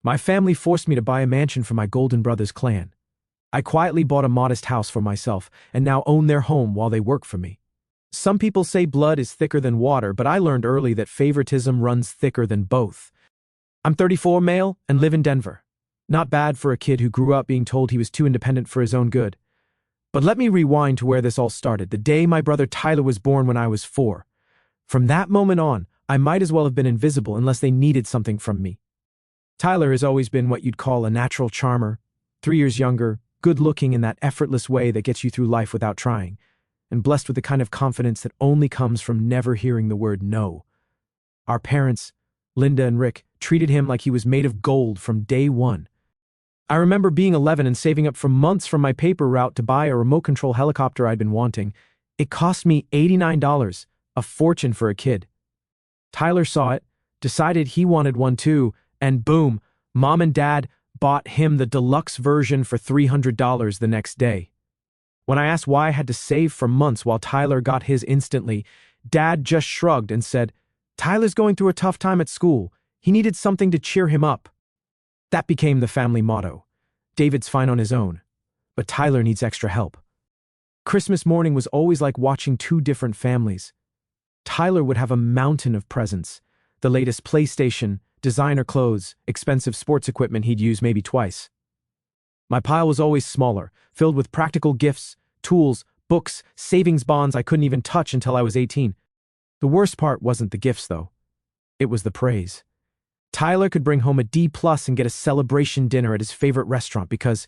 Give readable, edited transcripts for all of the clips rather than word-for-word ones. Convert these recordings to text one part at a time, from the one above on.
My family forced me to buy a mansion for my Golden Brothers clan. I quietly bought a modest house for myself and now own their home while they work for me. Some people say blood is thicker than water, but I learned early that favoritism runs thicker than both. I'm 34, male, and live in Denver. Not bad for a kid who grew up being told he was too independent for his own good. But let me rewind to where this all started, the day my brother Tyler was born when I was 4. From that moment on, I might as well have been invisible unless they needed something from me. Tyler has always been what you'd call a natural charmer, 3 years younger, good-looking in that effortless way that gets you through life without trying, and blessed with the kind of confidence that only comes from never hearing the word no. Our parents, Linda and Rick, treated him like he was made of gold from day one. I remember being 11 and saving up for months from my paper route to buy a remote control helicopter I'd been wanting. It cost me $89, a fortune for a kid. Tyler saw it, decided he wanted one too, and boom, Mom and Dad bought him the deluxe version for $300 the next day. When I asked why I had to save for months while Tyler got his instantly, Dad just shrugged and said, "Tyler's going through a tough time at school. He needed something to cheer him up." That became the family motto. David's fine on his own, but Tyler needs extra help. Christmas morning was always like watching two different families. Tyler would have a mountain of presents, the latest PlayStation, designer clothes, expensive sports equipment he'd use maybe twice. My pile was always smaller, filled with practical gifts, tools, books, savings bonds I couldn't even touch until I was 18. The worst part wasn't the gifts, though. It was the praise. Tyler could bring home a D+ and get a celebration dinner at his favorite restaurant because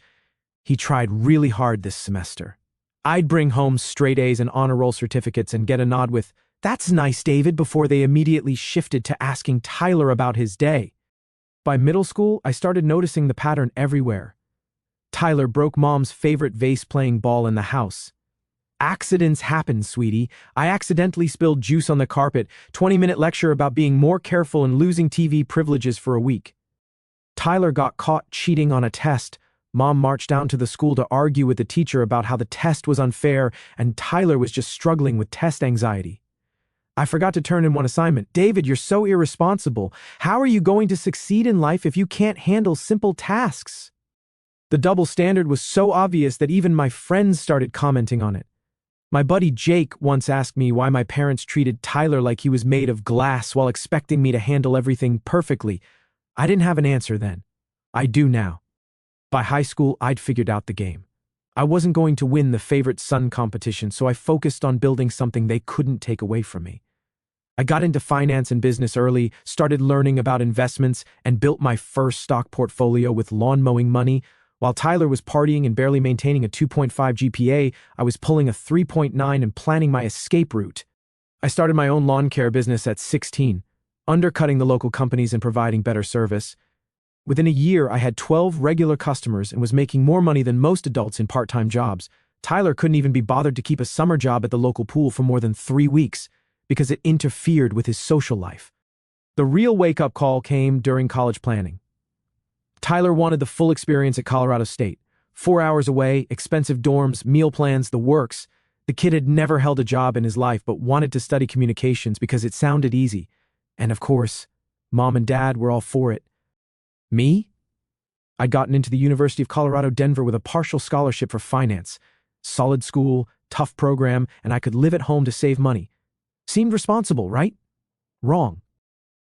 he tried really hard this semester. I'd bring home straight A's and honor roll certificates and get a nod with, "That's nice, David," before they immediately shifted to asking Tyler about his day. By middle school, I started noticing the pattern everywhere. Tyler broke Mom's favorite vase-playing ball in the house. Accidents happen, sweetie. I accidentally spilled juice on the carpet, 20-minute lecture about being more careful and losing TV privileges for a week. Tyler got caught cheating on a test. Mom marched down to the school to argue with the teacher about how the test was unfair, and Tyler was just struggling with test anxiety. I forgot to turn in one assignment. "David, you're so irresponsible. How are you going to succeed in life if you can't handle simple tasks?" The double standard was so obvious that even my friends started commenting on it. My buddy Jake once asked me why my parents treated Tyler like he was made of glass while expecting me to handle everything perfectly. I didn't have an answer then. I do now. By high school, I'd figured out the game. I wasn't going to win the favorite son competition, so I focused on building something they couldn't take away from me. I got into finance and business early, started learning about investments, and built my first stock portfolio with lawn mowing money. While Tyler was partying and barely maintaining a 2.5 GPA, I was pulling a 3.9 and planning my escape route. I started my own lawn care business at 16, undercutting the local companies and providing better service. Within a year, I had 12 regular customers and was making more money than most adults in part-time jobs. Tyler couldn't even be bothered to keep a summer job at the local pool for more than 3 weeks because it interfered with his social life. The real wake-up call came during college planning. Tyler wanted the full experience at Colorado State. 4 hours away, expensive dorms, meal plans, the works. The kid had never held a job in his life but wanted to study communications because it sounded easy. And of course, Mom and Dad were all for it. Me? I'd gotten into the University of Colorado Denver with a partial scholarship for finance. Solid school, tough program, and I could live at home to save money. Seemed responsible, right? Wrong.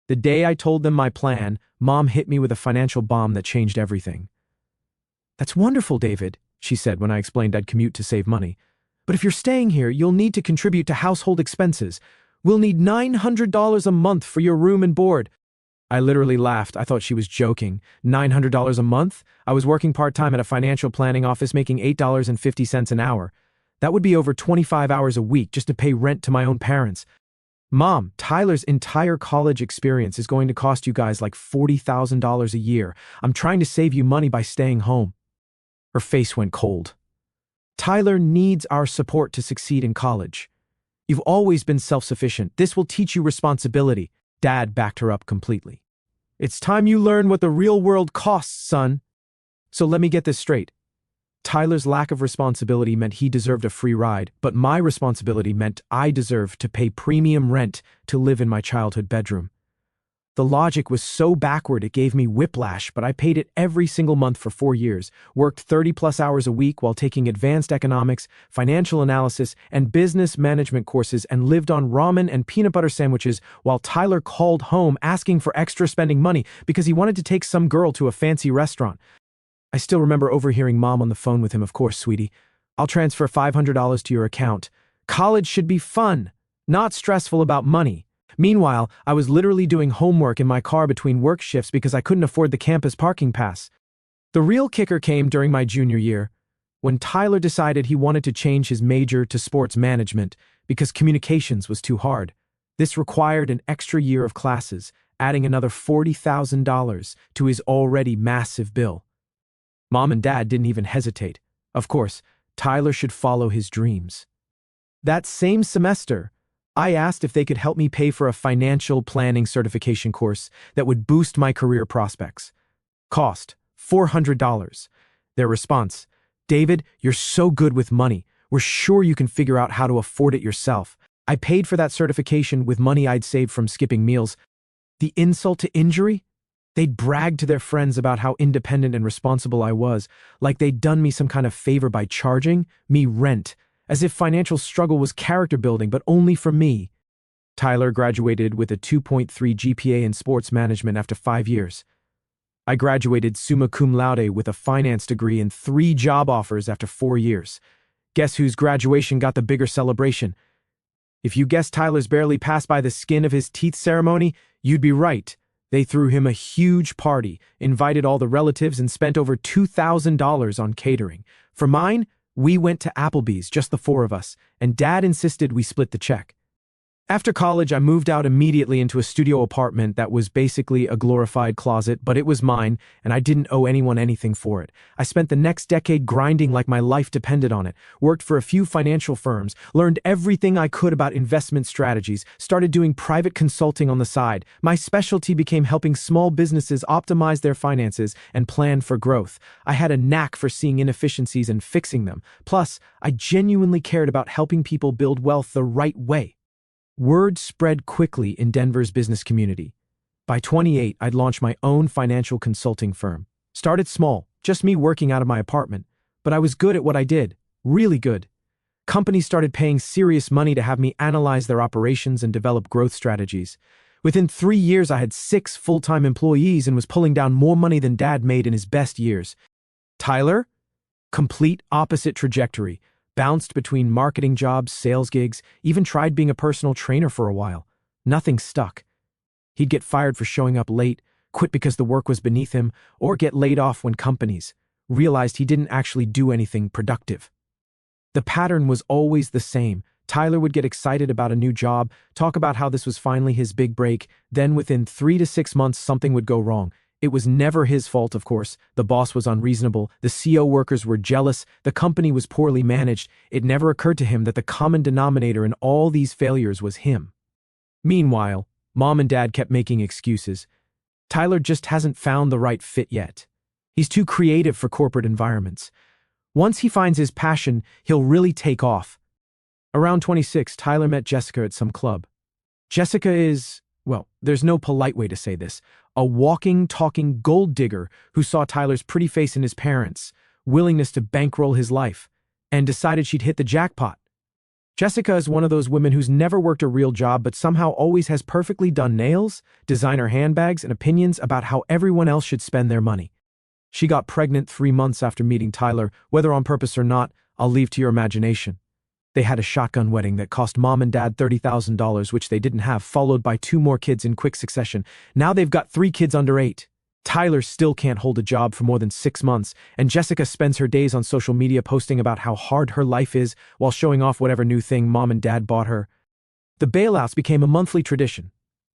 The day I told them my plan, Mom hit me with a financial bomb that changed everything. "That's wonderful, David," she said when I explained I'd commute to save money. "But if you're staying here, you'll need to contribute to household expenses. We'll need $900 a month for your room and board." I literally laughed. I thought she was joking. $900 a month? I was working part-time at a financial planning office making $8.50 an hour. That would be over 25 hours a week just to pay rent to my own parents. "Mom, Tyler's entire college experience is going to cost you guys like $40,000 a year. I'm trying to save you money by staying home." Her face went cold. "Tyler needs our support to succeed in college. You've always been self-sufficient. This will teach you responsibility." Dad backed her up completely. "It's time you learn what the real world costs, son." So let me get this straight. Tyler's lack of responsibility meant he deserved a free ride, but my responsibility meant I deserved to pay premium rent to live in my childhood bedroom. The logic was so backward it gave me whiplash, but I paid it every single month for 4 years, worked 30+ hours a week while taking advanced economics, financial analysis, and business management courses, and lived on ramen and peanut butter sandwiches while Tyler called home asking for extra spending money because he wanted to take some girl to a fancy restaurant. I still remember overhearing Mom on the phone with him. "Of course, sweetie. I'll transfer $500 to your account. College should be fun, not stressful about money." Meanwhile, I was literally doing homework in my car between work shifts because I couldn't afford the campus parking pass. The real kicker came during my junior year, when Tyler decided he wanted to change his major to sports management because communications was too hard. This required an extra year of classes, adding another $40,000 to his already massive bill. Mom and Dad didn't even hesitate. Of course, Tyler should follow his dreams. That same semester, I asked if they could help me pay for a financial planning certification course that would boost my career prospects. Cost, $400. Their response, "David, you're so good with money. We're sure you can figure out how to afford it yourself." I paid for that certification with money I'd saved from skipping meals. The insult to injury? They'd bragged to their friends about how independent and responsible I was, like they'd done me some kind of favor by charging me rent, as if financial struggle was character building, but only for me. Tyler graduated with a 2.3 GPA in sports management after 5 years. I graduated summa cum laude with a finance degree and 3 job offers after 4 years. Guess whose graduation got the bigger celebration? If you guessed Tyler's barely passed by the skin of his teeth ceremony, you'd be right. They threw him a huge party, invited all the relatives, and spent over $2,000 on catering. For mine, we went to Applebee's, just the 4 of us, and Dad insisted we split the check. After college, I moved out immediately into a studio apartment that was basically a glorified closet, but it was mine, and I didn't owe anyone anything for it. I spent the next decade grinding like my life depended on it, worked for a few financial firms, learned everything I could about investment strategies, started doing private consulting on the side. My specialty became helping small businesses optimize their finances and plan for growth. I had a knack for seeing inefficiencies and fixing them. Plus, I genuinely cared about helping people build wealth the right way. Word spread quickly in Denver's business community. By 28, I'd launched my own financial consulting firm. Started small, just me working out of my apartment, but I was good at what I did, really good. Companies started paying serious money to have me analyze their operations and develop growth strategies. Within 3 years, I had 6 full-time employees and was pulling down more money than Dad made in his best years. Tyler? Complete opposite trajectory. Bounced between marketing jobs, sales gigs, even tried being a personal trainer for a while. Nothing stuck. He'd get fired for showing up late, quit because the work was beneath him, or get laid off when companies realized he didn't actually do anything productive. The pattern was always the same. Tyler would get excited about a new job, talk about how this was finally his big break, then within 3 to 6 months something would go wrong. It was never his fault, of course. The boss was unreasonable, the CO workers were jealous, the company was poorly managed. It never occurred to him that the common denominator in all these failures was him. Meanwhile, Mom and Dad kept making excuses. Tyler just hasn't found the right fit yet. He's too creative for corporate environments. Once he finds his passion, he'll really take off. Around 26, Tyler met Jessica at some club. Jessica is, well, there's no polite way to say this, a walking, talking gold digger who saw Tyler's pretty face in his parents' willingness to bankroll his life, and decided she'd hit the jackpot. Jessica is one of those women who's never worked a real job but somehow always has perfectly done nails, designer handbags, and opinions about how everyone else should spend their money. She got pregnant 3 months after meeting Tyler. Whether on purpose or not, I'll leave to your imagination. They had a shotgun wedding that cost Mom and Dad $30,000, which they didn't have, followed by 2 more kids in quick succession. Now they've got 3 kids under 8. Tyler still can't hold a job for more than 6 months, and Jessica spends her days on social media posting about how hard her life is while showing off whatever new thing Mom and Dad bought her. The bailouts became a monthly tradition.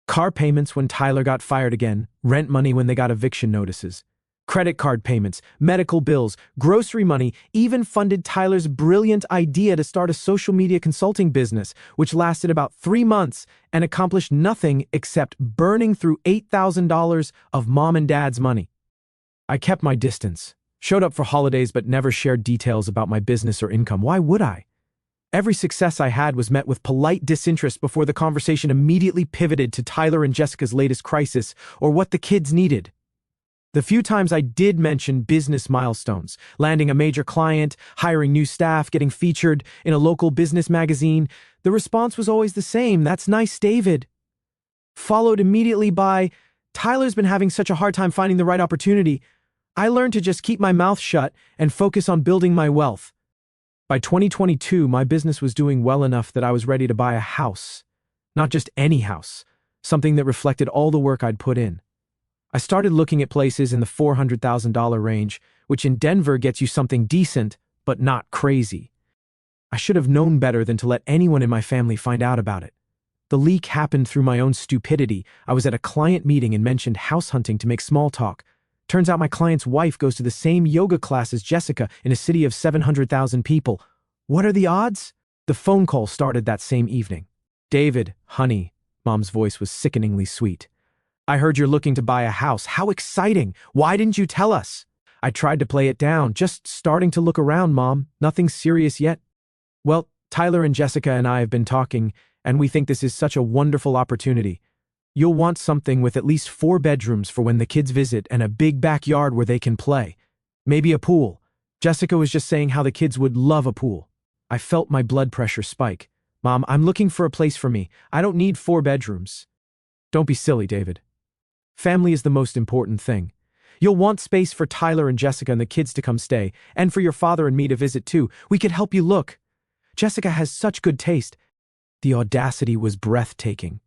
Car payments when Tyler got fired again, rent money when they got eviction notices. Credit card payments, medical bills, grocery money, even funded Tyler's brilliant idea to start a social media consulting business, which lasted about 3 months and accomplished nothing except burning through $8,000 of Mom and Dad's money. I kept my distance, showed up for holidays but never shared details about my business or income. Why would I? Every success I had was met with polite disinterest before the conversation immediately pivoted to Tyler and Jessica's latest crisis or what the kids needed. The few times I did mention business milestones, landing a major client, hiring new staff, getting featured in a local business magazine, the response was always the same: "That's nice, David." Followed immediately by, "Tyler's been having such a hard time finding the right opportunity. I learned to just keep my mouth shut and focus on building my wealth." By 2022, my business was doing well enough that I was ready to buy a house. Not just any house, something that reflected all the work I'd put in. I started looking at places in the $400,000 range, which in Denver gets you something decent, but not crazy. I should have known better than to let anyone in my family find out about it. The leak happened through my own stupidity. I was at a client meeting and mentioned house hunting to make small talk. Turns out my client's wife goes to the same yoga class as Jessica in a city of 700,000 people. What are the odds? The phone call started that same evening. "David, honey," Mom's voice was sickeningly sweet. "I heard you're looking to buy a house. How exciting! Why didn't you tell us?" I tried to play it down, "Just starting to look around, Mom. Nothing serious yet." "Well, Tyler and Jessica and I have been talking, and we think this is such a wonderful opportunity. You'll want something with at least 4 bedrooms for when the kids visit and a big backyard where they can play. Maybe a pool." Jessica was just saying how the kids would love a pool. I felt my blood pressure spike. "Mom, I'm looking for a place for me. I don't need 4 bedrooms." "Don't be silly, David. Family is the most important thing. You'll want space for Tyler and Jessica and the kids to come stay, and for your father and me to visit too. We could help you look. Jessica has such good taste." The audacity was breathtaking.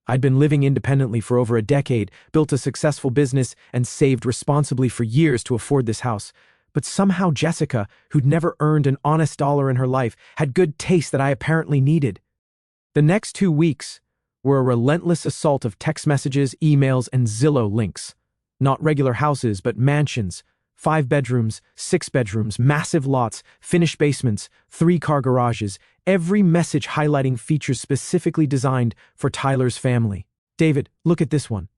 I'd been living independently for over a decade, built a successful business, and saved responsibly for years to afford this house. But somehow Jessica, who'd never earned an honest dollar in her life, had good taste that I apparently needed. The next 2 weeks were a relentless assault of text messages, emails, and Zillow links. Not regular houses, but mansions. 5 bedrooms, 6 bedrooms, massive lots, finished basements, 3-car garages, every message highlighting features specifically designed for Tyler's family. "David, look at this one.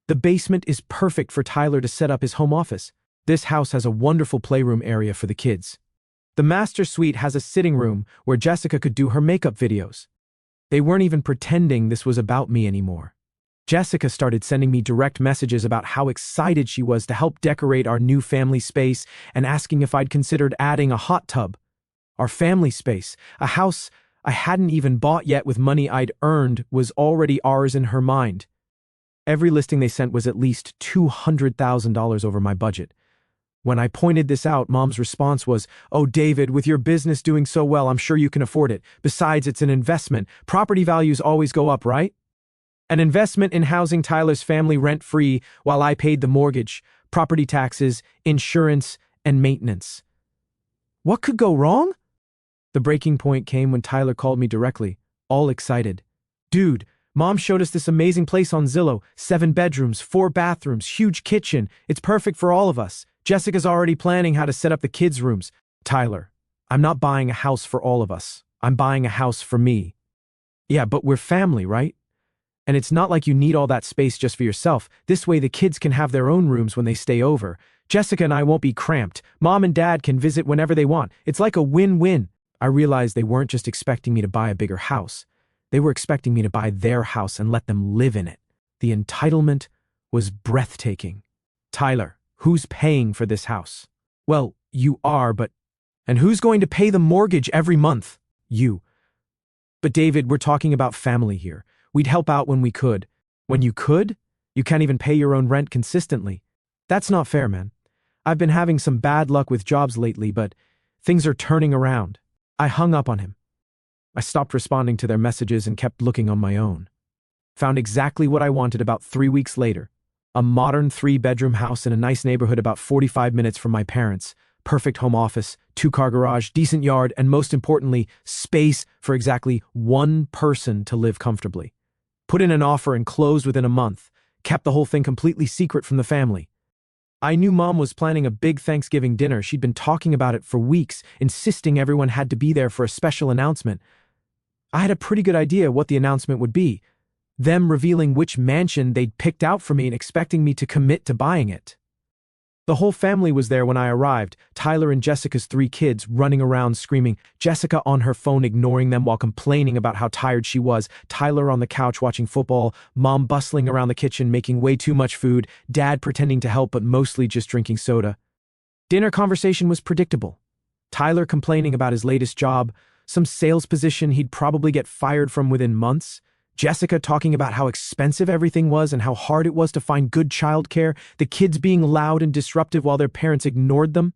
The basement is perfect for Tyler to set up his home office. This house has a wonderful playroom area for the kids. The master suite has a sitting room where Jessica could do her makeup videos." They weren't even pretending this was about me anymore. Jessica started sending me direct messages about how excited she was to help decorate our new family space and asking if I'd considered adding a hot tub. Our family space, a house I hadn't even bought yet with money I'd earned, was already ours in her mind. Every listing they sent was at least $200,000 over my budget. When I pointed this out, Mom's response was, "Oh, David, with your business doing so well, I'm sure you can afford it. Besides, it's an investment. Property values always go up, right?" An investment in housing Tyler's family rent-free while I paid the mortgage, property taxes, insurance, and maintenance. What could go wrong? The breaking point came when Tyler called me directly, all excited. "Dude, Mom showed us this amazing place on Zillow. 7 bedrooms, 4 bathrooms, huge kitchen. It's perfect for all of us. Jessica's already planning how to set up the kids' rooms." "Tyler, I'm not buying a house for all of us. I'm buying a house for me." "Yeah, but we're family, right? And it's not like you need all that space just for yourself. This way the kids can have their own rooms when they stay over. Jessica and I won't be cramped. Mom and Dad can visit whenever they want. It's like a win-win." I realized they weren't just expecting me to buy a bigger house. They were expecting me to buy their house and let them live in it. The entitlement was breathtaking. "Tyler, who's paying for this house?" "Well, you are, but..." "And who's going to pay the mortgage every month?" "You." "But David, we're talking about family here. We'd help out when we could." "When you could? You can't even pay your own rent consistently." "That's not fair, man. I've been having some bad luck with jobs lately, but things are turning around." I hung up on him. I stopped responding to their messages and kept looking on my own. Found exactly what I wanted about 3 weeks later. A modern 3-bedroom house in a nice neighborhood about 45 minutes from my parents. Perfect home office, 2-car garage, decent yard, and most importantly, space for exactly 1 person to live comfortably. Put in an offer and closed within a month. Kept the whole thing completely secret from the family. I knew Mom was planning a big Thanksgiving dinner. She'd been talking about it for weeks, insisting everyone had to be there for a special announcement. I had a pretty good idea what the announcement would be. Them revealing which mansion they'd picked out for me and expecting me to commit to buying it. The whole family was there when I arrived, Tyler and Jessica's 3 kids running around screaming, Jessica on her phone ignoring them while complaining about how tired she was, Tyler on the couch watching football, Mom bustling around the kitchen making way too much food, Dad pretending to help but mostly just drinking soda. Dinner conversation was predictable. Tyler complaining about his latest job, some sales position he'd probably get fired from within months, Jessica talking about how expensive everything was and how hard it was to find good childcare, the kids being loud and disruptive while their parents ignored them.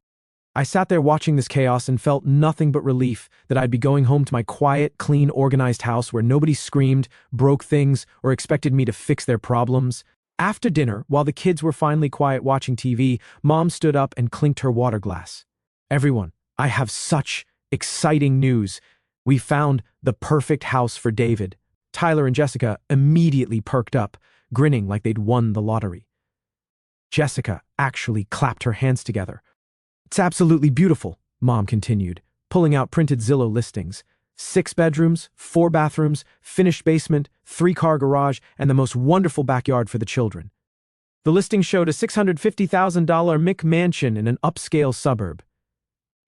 I sat there watching this chaos and felt nothing but relief that I'd be going home to my quiet, clean, organized house where nobody screamed, broke things, or expected me to fix their problems. After dinner, while the kids were finally quiet watching TV, Mom stood up and clinked her water glass. Everyone, I have such exciting news. We found the perfect house for David. Tyler and Jessica immediately perked up, grinning like they'd won the lottery. Jessica actually clapped her hands together. It's absolutely beautiful, Mom continued, pulling out printed Zillow listings. 6 bedrooms, 4 bathrooms, finished basement, 3-car garage, and the most wonderful backyard for the children. The listing showed a $650,000 McMansion in an upscale suburb.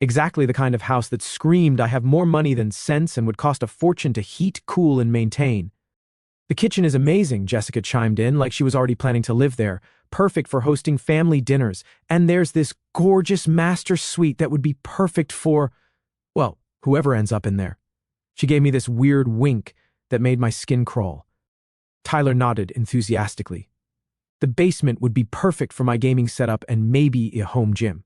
Exactly the kind of house that screamed, I have more money than sense and would cost a fortune to heat, cool, and maintain. The kitchen is amazing, Jessica chimed in, like she was already planning to live there, perfect for hosting family dinners, and there's this gorgeous master suite that would be perfect for, well, whoever ends up in there. She gave me this weird wink that made my skin crawl. Tyler nodded enthusiastically. The basement would be perfect for my gaming setup and maybe a home gym.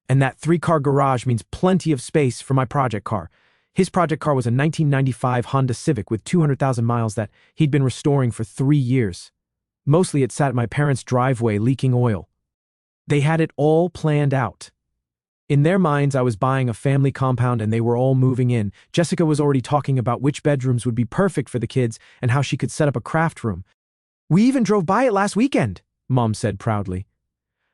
And that 3-car garage means plenty of space for my project car. His project car was a 1995 Honda Civic with 200,000 miles that he'd been restoring for 3 years. Mostly it sat at my parents' driveway leaking oil. They had it all planned out. In their minds, I was buying a family compound and they were all moving in. Jessica was already talking about which bedrooms would be perfect for the kids and how she could set up a craft room. We even drove by it last weekend, Mom said proudly.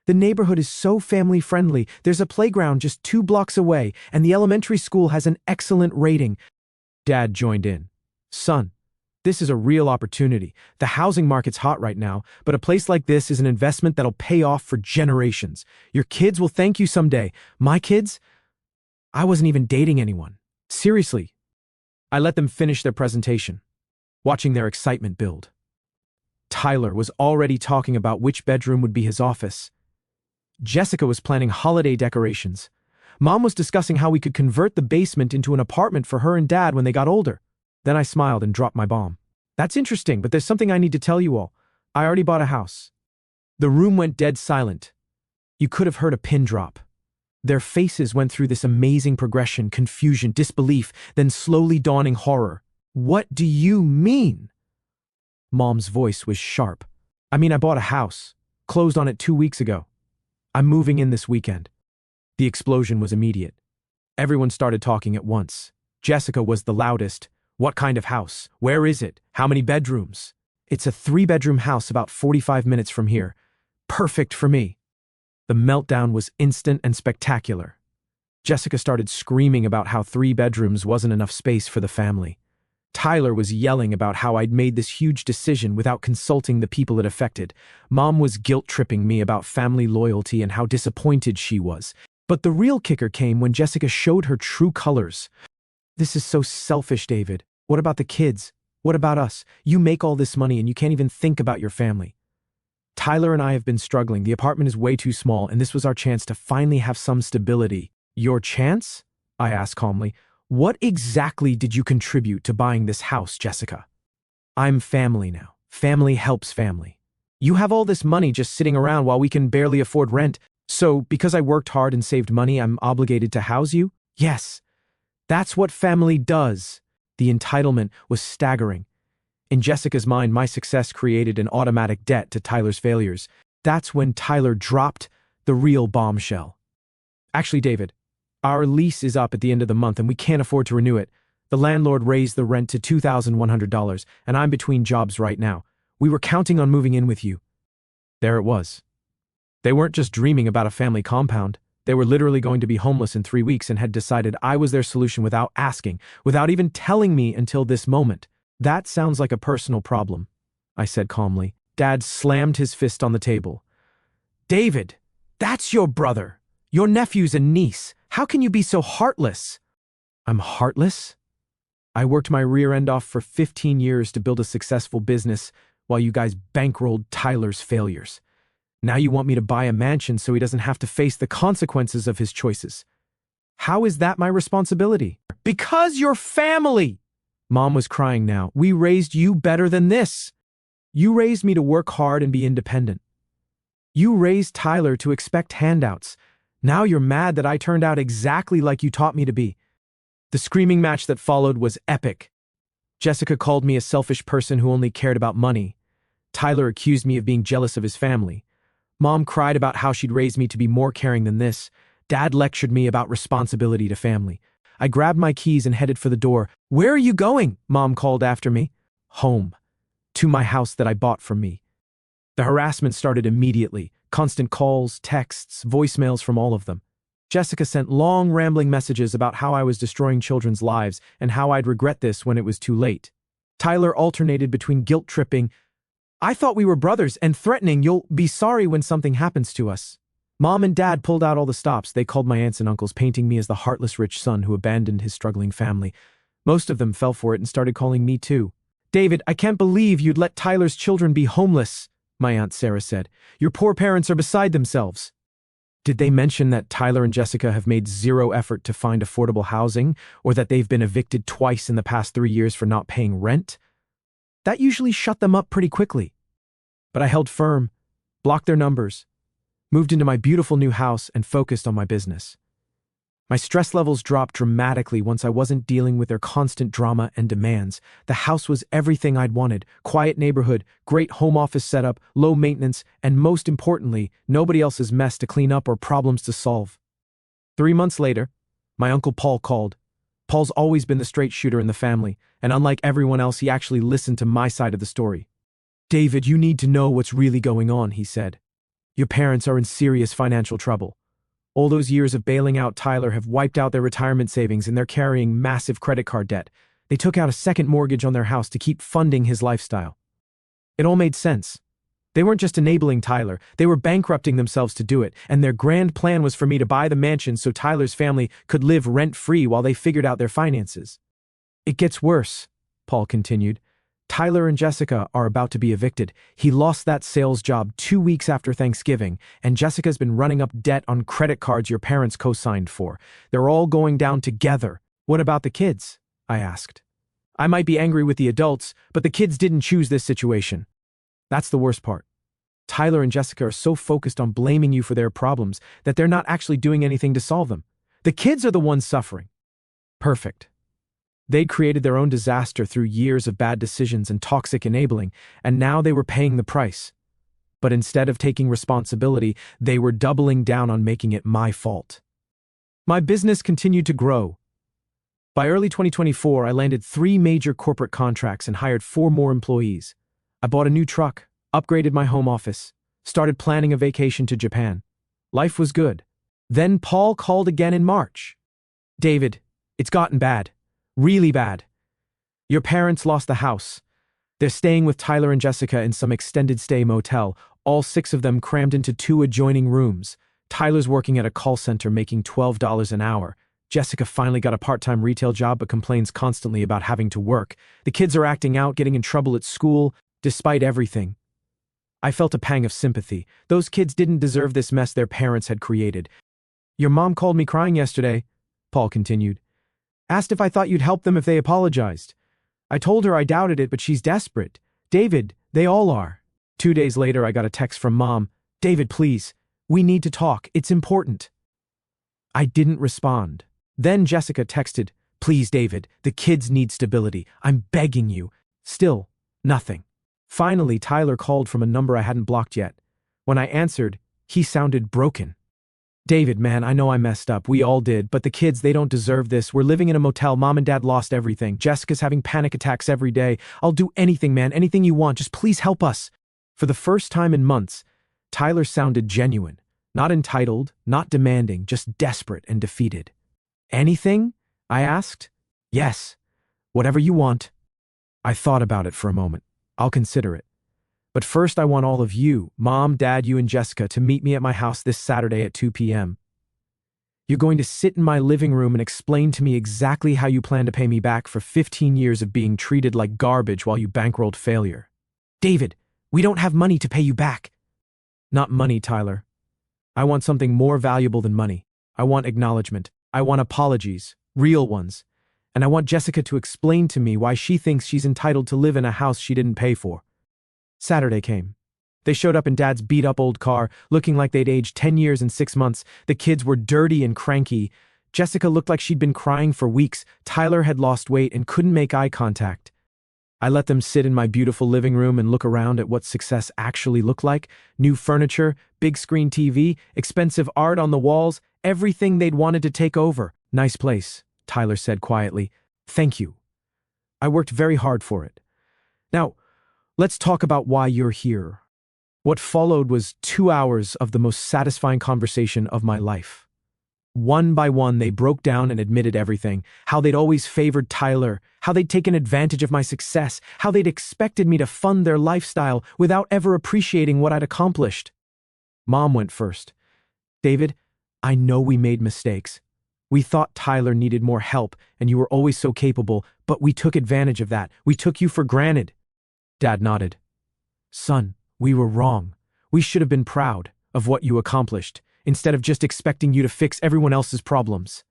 The neighborhood is so family-friendly. There's a playground just 2 blocks away, and the elementary school has an excellent rating. Dad joined in. Son, this is a real opportunity. The housing market's hot right now, but a place like this is an investment that'll pay off for generations. Your kids will thank you someday. My kids? I wasn't even dating anyone. Seriously. I let them finish their presentation, watching their excitement build. Tyler was already talking about which bedroom would be his office. Jessica was planning holiday decorations. Mom was discussing how we could convert the basement into an apartment for her and Dad when they got older. Then I smiled and dropped my bomb. That's interesting, but there's something I need to tell you all. I already bought a house. The room went dead silent. You could have heard a pin drop. Their faces went through this amazing progression, confusion, disbelief, then slowly dawning horror. What do you mean? Mom's voice was sharp. I mean, I bought a house. Closed on it 2 weeks ago. I'm moving in this weekend. The explosion was immediate. Everyone started talking at once. Jessica was the loudest. What kind of house? Where is it? How many bedrooms? It's a 3-bedroom house about 45 minutes from here. Perfect for me. The meltdown was instant and spectacular. Jessica started screaming about how 3 bedrooms wasn't enough space for the family. Tyler was yelling about how I'd made this huge decision without consulting the people it affected. Mom was guilt-tripping me about family loyalty and how disappointed she was. But the real kicker came when Jessica showed her true colors. This is so selfish, David. What about the kids? What about us? You make all this money and you can't even think about your family. Tyler and I have been struggling. The apartment is way too small, and this was our chance to finally have some stability. Your chance? I asked calmly. What exactly did you contribute to buying this house, Jessica? I'm family now. Family helps family. You have all this money just sitting around while we can barely afford rent. So, because I worked hard and saved money, I'm obligated to house you? Yes. That's what family does. The entitlement was staggering. In Jessica's mind, my success created an automatic debt to Tyler's failures. That's when Tyler dropped the real bombshell. Actually, David, our lease is up at the end of the month and we can't afford to renew it. The landlord raised the rent to $2,100 and I'm between jobs right now. We were counting on moving in with you. There it was. They weren't just dreaming about a family compound. They were literally going to be homeless in 3 weeks and had decided I was their solution without asking, without even telling me until this moment. That sounds like a personal problem, I said calmly. Dad slammed his fist on the table. David, That's your brother. Your nephews and niece. How can you be so heartless? I'm heartless? I worked my rear end off for 15 years to build a successful business while you guys bankrolled Tyler's failures. Now you want me to buy a mansion so he doesn't have to face the consequences of his choices. How is that my responsibility? Because you're family! Mom was crying now. We raised you better than this. You raised me to work hard and be independent. You raised Tyler to expect handouts. Now you're mad that I turned out exactly like you taught me to be. The screaming match that followed was epic. Jessica called me a selfish person who only cared about money. Tyler accused me of being jealous of his family. Mom cried about how she'd raised me to be more caring than this. Dad lectured me about responsibility to family. I grabbed my keys and headed for the door. Where are you going? Mom called after me. Home. To my house that I bought from me. The harassment started immediately. Constant calls, texts, voicemails from all of them. Jessica sent long, rambling messages about how I was destroying children's lives and how I'd regret this when it was too late. Tyler alternated between guilt-tripping, I thought we were brothers, and threatening, you'll be sorry when something happens to us. Mom and Dad pulled out all the stops. They called my aunts and uncles, painting me as the heartless rich son who abandoned his struggling family. Most of them fell for it and started calling me too. David, I can't believe you'd let Tyler's children be homeless, my Aunt Sarah said. Your poor parents are beside themselves. Did they mention that Tyler and Jessica have made zero effort to find affordable housing, or that they've been evicted twice in the past 3 years for not paying rent? That usually shut them up pretty quickly. But I held firm, blocked their numbers, moved into my beautiful new house, and focused on my business. My stress levels dropped dramatically once I wasn't dealing with their constant drama and demands. The house was everything I'd wanted: quiet neighborhood, great home office setup, low maintenance, and most importantly, nobody else's mess to clean up or problems to solve. 3 months later, my Uncle Paul called. Paul's always been the straight shooter in the family, and unlike everyone else, he actually listened to my side of the story. David, you need to know what's really going on, he said. Your parents are in serious financial trouble. All those years of bailing out Tyler have wiped out their retirement savings, and they're carrying massive credit card debt. They took out a second mortgage on their house to keep funding his lifestyle. It all made sense. They weren't just enabling Tyler, they were bankrupting themselves to do it, and their grand plan was for me to buy the mansion so Tyler's family could live rent-free while they figured out their finances. It gets worse, Paul continued. Tyler and Jessica are about to be evicted. He lost that sales job 2 weeks after Thanksgiving, and Jessica's been running up debt on credit cards your parents co-signed for. They're all going down together. What about the kids? I asked. I might be angry with the adults, but the kids didn't choose this situation. That's the worst part. Tyler and Jessica are so focused on blaming you for their problems that they're not actually doing anything to solve them. The kids are the ones suffering. Perfect. They'd created their own disaster through years of bad decisions and toxic enabling, and now they were paying the price. But instead of taking responsibility, they were doubling down on making it my fault. My business continued to grow. By early 2024, I landed 3 major corporate contracts and hired 4 more employees. I bought a new truck, upgraded my home office, started planning a vacation to Japan. Life was good. Then Paul called again in March. David, it's gotten bad. Really bad. Your parents lost the house. They're staying with Tyler and Jessica in some extended stay motel, all 6 of them crammed into 2 adjoining rooms. Tyler's working at a call center making $12 an hour. Jessica finally got a part-time retail job but complains constantly about having to work. The kids are acting out, getting in trouble at school, despite everything. I felt a pang of sympathy. Those kids didn't deserve this mess their parents had created. Your mom called me crying yesterday, Paul continued. Asked if I thought you'd help them if they apologized. I told her I doubted it, but she's desperate. David, they all are. 2 days later, I got a text from Mom. David, please. We need to talk. It's important. I didn't respond. Then Jessica texted, please, David, the kids need stability. I'm begging you. Still, nothing. Finally, Tyler called from a number I hadn't blocked yet. When I answered, he sounded broken. David, man, I know I messed up. We all did, but the kids, they don't deserve this. We're living in a motel. Mom and Dad lost everything. Jessica's having panic attacks every day. I'll do anything, man, anything you want. Just please help us. For the first time in months, Tyler sounded genuine. Not entitled, not demanding, just desperate and defeated. Anything? I asked. Yes. Whatever you want. I thought about it for a moment. I'll consider it. But first I want all of you, Mom, Dad, you and Jessica, to meet me at my house this Saturday at 2 p.m. You're going to sit in my living room and explain to me exactly how you plan to pay me back for 15 years of being treated like garbage while you bankrolled failure. David, we don't have money to pay you back. Not money, Tyler. I want something more valuable than money. I want acknowledgement. I want apologies, real ones. And I want Jessica to explain to me why she thinks she's entitled to live in a house she didn't pay for. Saturday came. They showed up in Dad's beat-up old car, looking like they'd aged 10 years and 6 months. The kids were dirty and cranky. Jessica looked like she'd been crying for weeks. Tyler had lost weight and couldn't make eye contact. I let them sit in my beautiful living room and look around at what success actually looked like. New furniture, big screen TV, expensive art on the walls, everything they'd wanted to take over. Nice place, Tyler said quietly. Thank you. I worked very hard for it. Now, let's talk about why you're here. What followed was 2 hours of the most satisfying conversation of my life. One by one, they broke down and admitted everything. How they'd always favored Tyler, how they'd taken advantage of my success, how they'd expected me to fund their lifestyle without ever appreciating what I'd accomplished. Mom went first. David, I know we made mistakes. We thought Tyler needed more help, and you were always so capable, but we took advantage of that. We took you for granted. Dad nodded. Son, we were wrong. We should have been proud of what you accomplished, instead of just expecting you to fix everyone else's problems.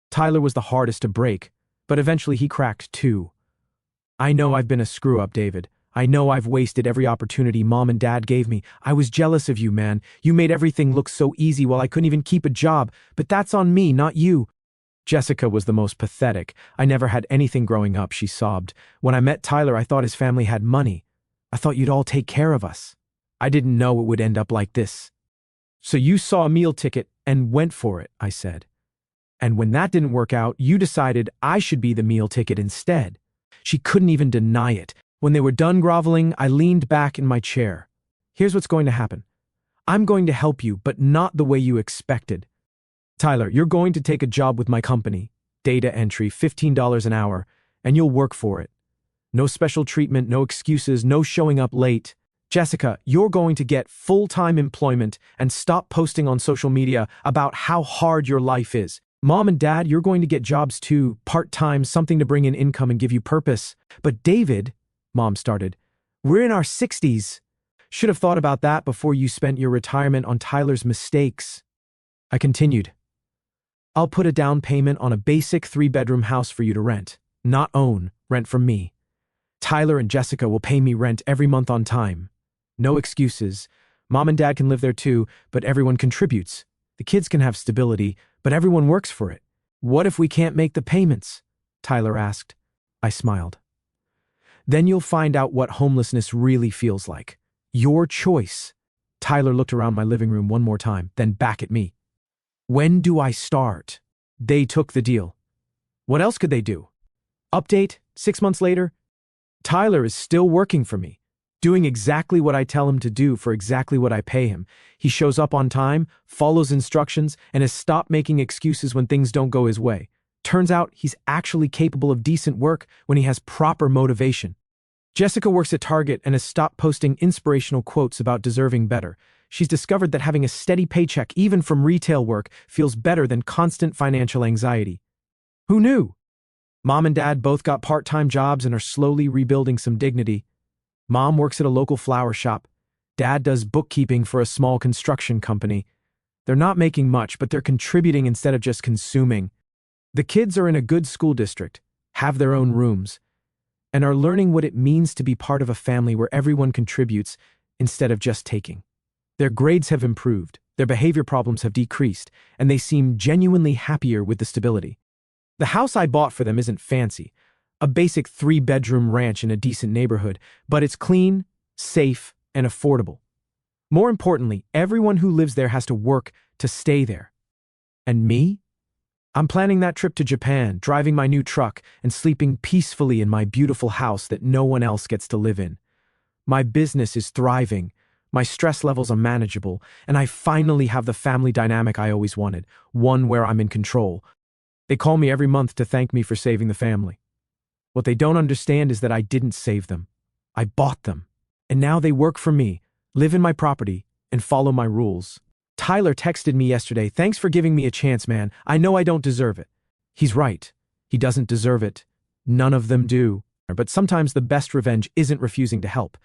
Tyler was the hardest to break, but eventually he cracked too. I know I've been a screw-up, David. I know I've wasted every opportunity Mom and Dad gave me. I was jealous of you, man. You made everything look so easy while I couldn't even keep a job, but that's on me, not you. Jessica was the most pathetic. I never had anything growing up, she sobbed. When I met Tyler, I thought his family had money. I thought you'd all take care of us. I didn't know it would end up like this. So you saw a meal ticket and went for it, I said. And when that didn't work out, you decided I should be the meal ticket instead. She couldn't even deny it. When they were done groveling, I leaned back in my chair. Here's what's going to happen. I'm going to help you, but not the way you expected. Tyler, you're going to take a job with my company, data entry, $15 an hour, and you'll work for it. No special treatment, no excuses, no showing up late. Jessica, you're going to get full-time employment and stop posting on social media about how hard your life is. Mom and Dad, you're going to get jobs too, part-time, something to bring in income and give you purpose. But David, Mom started, we're in our 60s. Should have thought about that before you spent your retirement on Tyler's mistakes. I continued. I'll put a down payment on a basic 3-bedroom house for you to rent, not own, rent from me. Tyler and Jessica will pay me rent every month on time. No excuses. Mom and Dad can live there too, but everyone contributes. The kids can have stability, but everyone works for it. What if we can't make the payments? Tyler asked. I smiled. Then you'll find out what homelessness really feels like. Your choice. Tyler looked around my living room one more time, then back at me. When do I start? They took the deal. What else could they do? Update, 6 months later? Tyler is still working for me, doing exactly what I tell him to do for exactly what I pay him. He shows up on time, follows instructions, and has stopped making excuses when things don't go his way. Turns out he's actually capable of decent work when he has proper motivation. Jessica works at Target and has stopped posting inspirational quotes about deserving better. She's discovered that having a steady paycheck, even from retail work, feels better than constant financial anxiety. Who knew? Mom and Dad both got part-time jobs and are slowly rebuilding some dignity. Mom works at a local flower shop. Dad does bookkeeping for a small construction company. They're not making much, but they're contributing instead of just consuming. The kids are in a good school district, have their own rooms, and are learning what it means to be part of a family where everyone contributes instead of just taking. Their grades have improved, their behavior problems have decreased, and they seem genuinely happier with the stability. The house I bought for them isn't fancy, a basic 3-bedroom ranch in a decent neighborhood, but it's clean, safe, and affordable. More importantly, everyone who lives there has to work to stay there. And me? I'm planning that trip to Japan, driving my new truck, and sleeping peacefully in my beautiful house that no one else gets to live in. My business is thriving, my stress levels are manageable, and I finally have the family dynamic I always wanted, one where I'm in control. They call me every month to thank me for saving the family. What they don't understand is that I didn't save them. I bought them. And now they work for me, live in my property, and follow my rules. Tyler texted me yesterday, "Thanks for giving me a chance, man. I know I don't deserve it." He's right. He doesn't deserve it. None of them do. But sometimes the best revenge isn't refusing to help.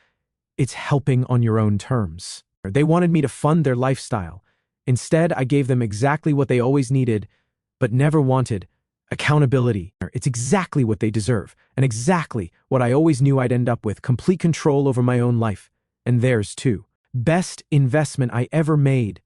It's helping on your own terms. They wanted me to fund their lifestyle. Instead, I gave them exactly what they always needed, but never wanted: accountability. It's exactly what they deserve, and exactly what I always knew I'd end up with: complete control over my own life, and theirs too. Best investment I ever made.